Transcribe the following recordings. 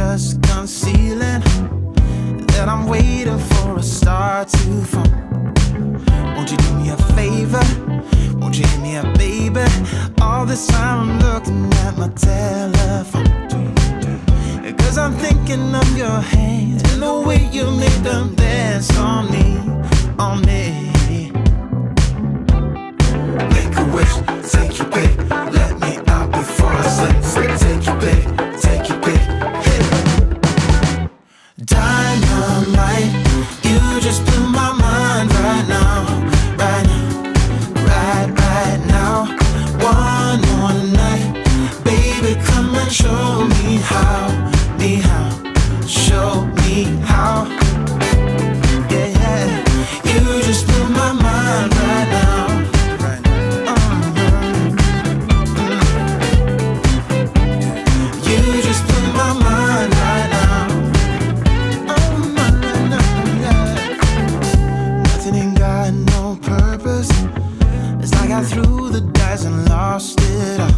just concealing that I'm waiting for a star to fall. Won't you do me a favor? Won't you hit me up, baby? All this time I'm looking at my telephone, 'cause I'm thinking of your hands and the way you made them dance on me, on me. Make a wish, take your pick, let me out before I slip. Take your pick, hit it. Dynamite, you just blew my mind right now, right now. One more night, baby, come and show me how, show me how. Yeah, you just blew my mind right now. You just blew my mind right now. Nothing ain't got no purpose. It's like I threw the dice and lost it all.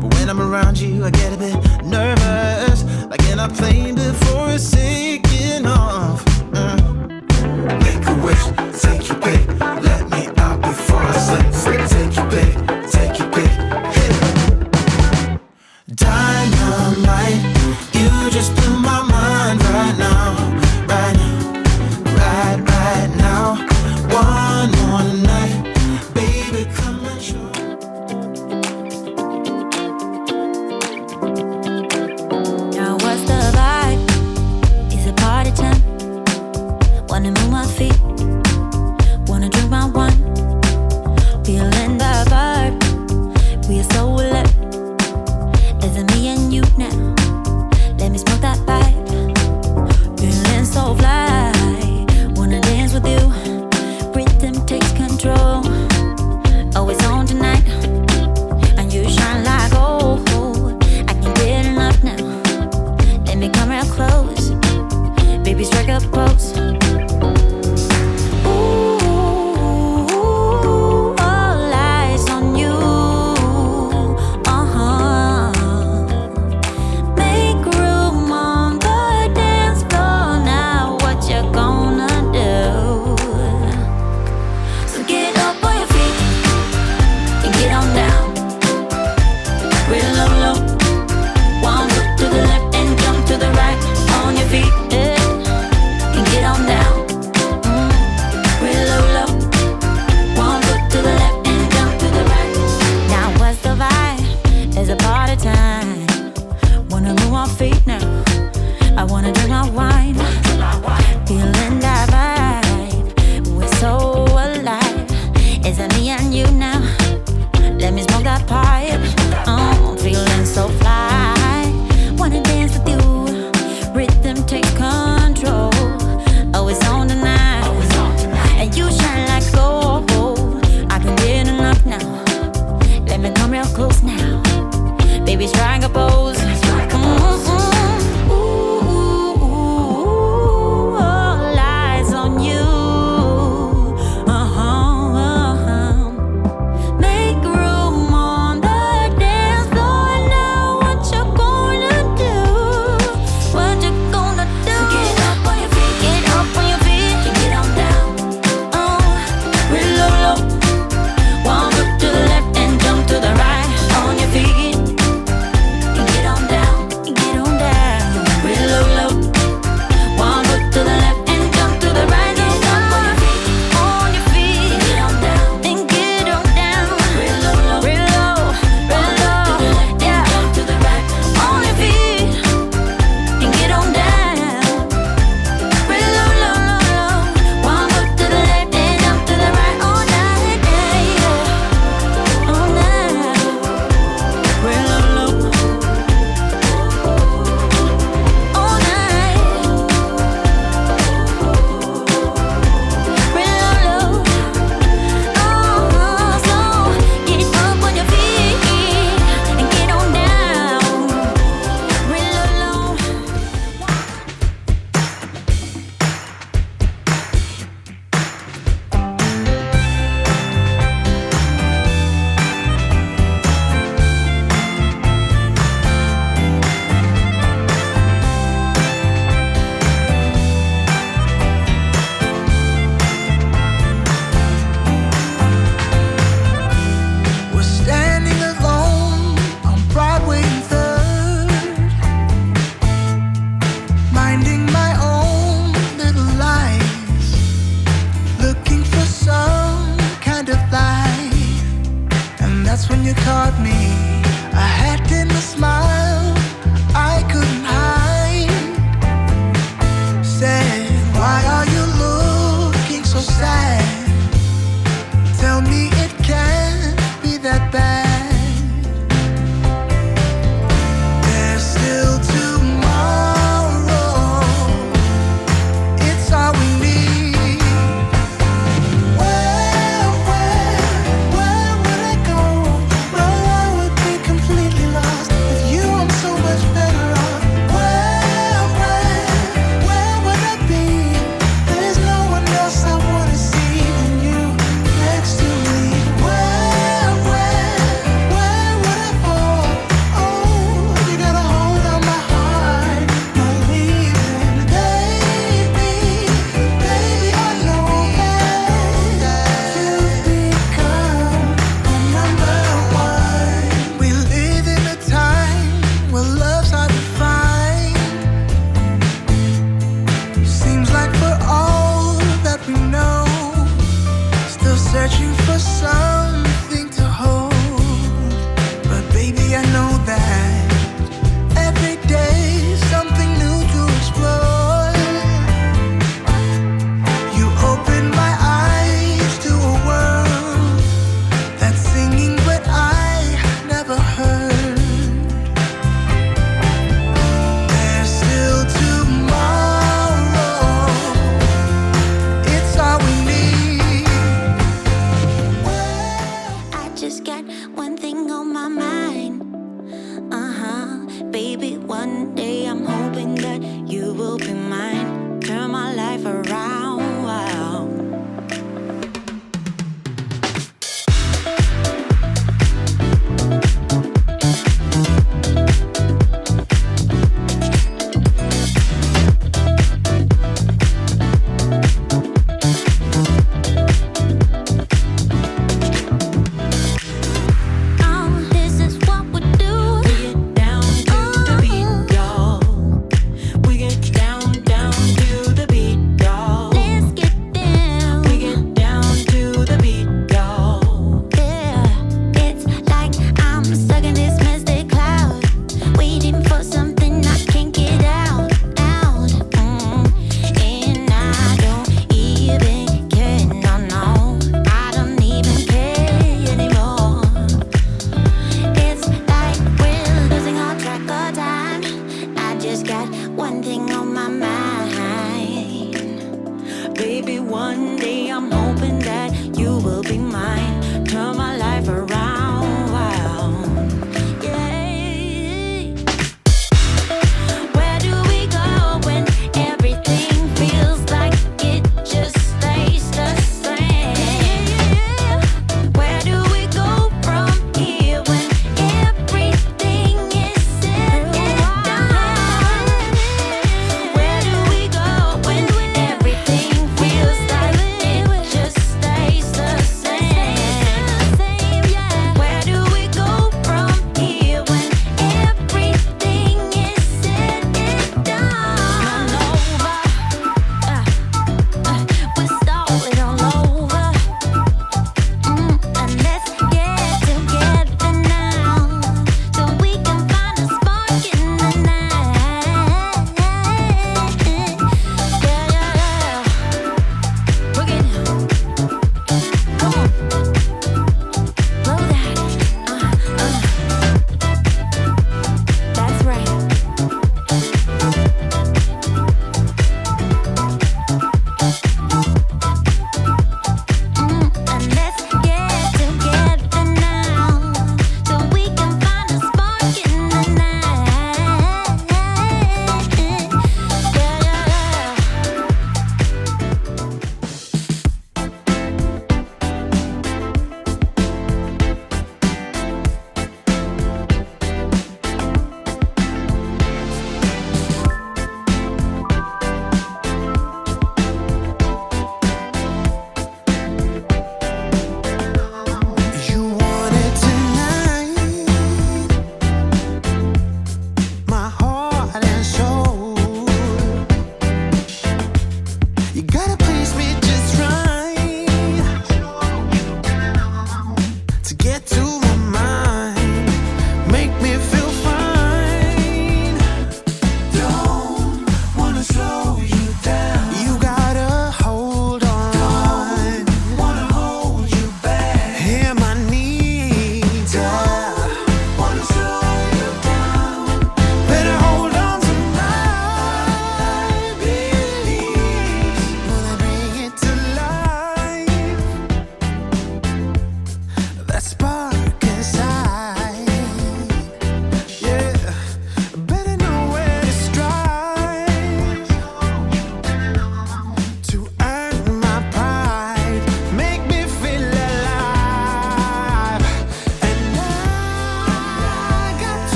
But when I'm around you, I get a bit nervous, like in a plane before it's taking off. Make a wish, take your pick, let me out before I slip. Take your pick, hit it. Dynamite, you just blew my mind right now, right now. One more night, baby, come and show. Now what's the vibe? Is it party time? one day I'm hoping that you will be mine. Turn my life around. Wow. One thing on my mind, baby, one day I'm home.